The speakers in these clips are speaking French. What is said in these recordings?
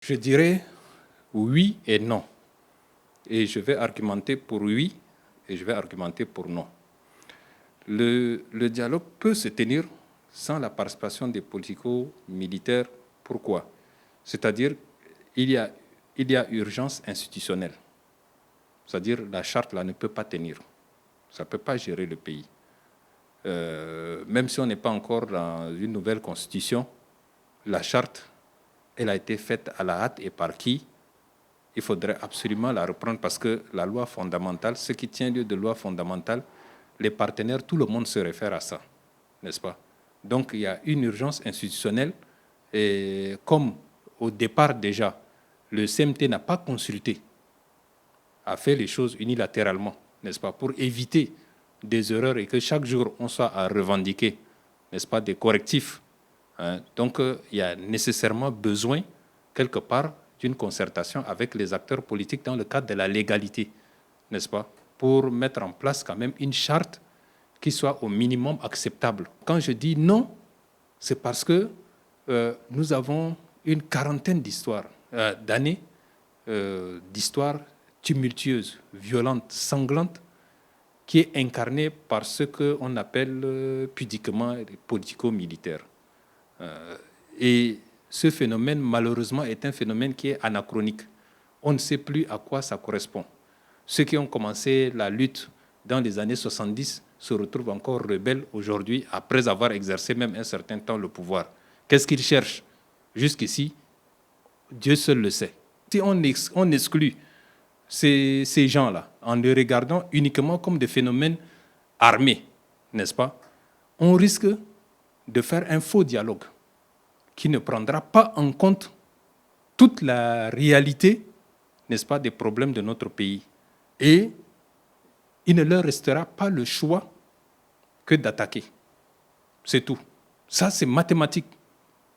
Je dirais oui et non. Et je vais argumenter pour oui et je vais argumenter pour non. Le dialogue peut se tenir sans la participation des politico-militaires. Pourquoi? C'est-à-dire il y a urgence institutionnelle. C'est-à-dire la charte là ne peut pas tenir. Ça ne peut pas gérer le pays. Même si on n'est pas encore dans une nouvelle constitution, la charte, elle a été faite à la hâte et par qui? Il faudrait absolument la reprendre parce que la loi fondamentale, ce qui tient lieu de loi fondamentale, les partenaires, tout le monde se réfère à ça, n'est-ce pas? Donc il y a une urgence institutionnelle et comme au départ déjà, le CMT n'a pas consulté, a fait les choses unilatéralement, n'est-ce pas, pour éviter des erreurs et que chaque jour on soit à revendiquer, n'est-ce pas, des correctifs. Hein. Donc il y a nécessairement besoin, quelque part, d'une concertation avec les acteurs politiques dans le cadre de la légalité, n'est-ce pas, pour mettre en place quand même une charte qui soit au minimum acceptable. Quand je dis non, c'est parce que nous avons une quarantaine d'années d'histoire tumultueuse, violente, sanglante, qui est incarnée par ce qu'on appelle pudiquement les politico-militaires. Et ce phénomène, malheureusement, est un phénomène qui est anachronique. On ne sait plus à quoi ça correspond. Ceux qui ont commencé la lutte dans les années 70 se retrouvent encore rebelles aujourd'hui, après avoir exercé même un certain temps le pouvoir. Qu'est-ce qu'ils cherchent? Jusqu'ici, Dieu seul le sait. Si on exclut ces gens-là en les regardant uniquement comme des phénomènes armés, n'est-ce pas? On risque de faire un faux dialogue qui ne prendra pas en compte toute la réalité, n'est-ce pas, des problèmes de notre pays. Et il ne leur restera pas le choix que d'attaquer. C'est tout. Ça, c'est mathématique.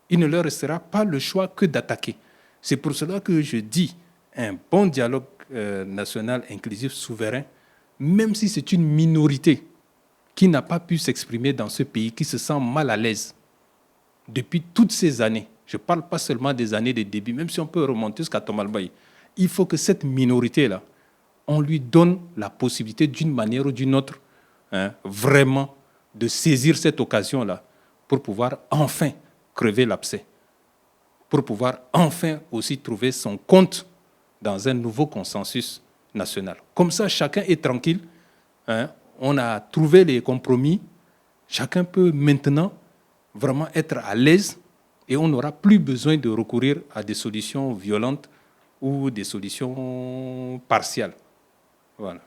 Il ne leur restera pas le choix que d'attaquer. C'est pour cela que je dis un bon dialogue national inclusif souverain, même si c'est une minorité qui n'a pas pu s'exprimer dans ce pays, qui se sent mal à l'aise depuis toutes ces années. Je ne parle pas seulement des années de début, même si on peut remonter jusqu'à Tomalbaye. Il faut que cette minorité-là, on lui donne la possibilité d'une manière ou d'une autre, vraiment, de saisir cette occasion-là pour pouvoir enfin crever l'abcès, pour pouvoir enfin aussi trouver son compte dans un nouveau consensus national. Comme ça, chacun est tranquille. On a trouvé les compromis. Chacun peut maintenant vraiment être à l'aise et on n'aura plus besoin de recourir à des solutions violentes ou des solutions partiales. Voilà.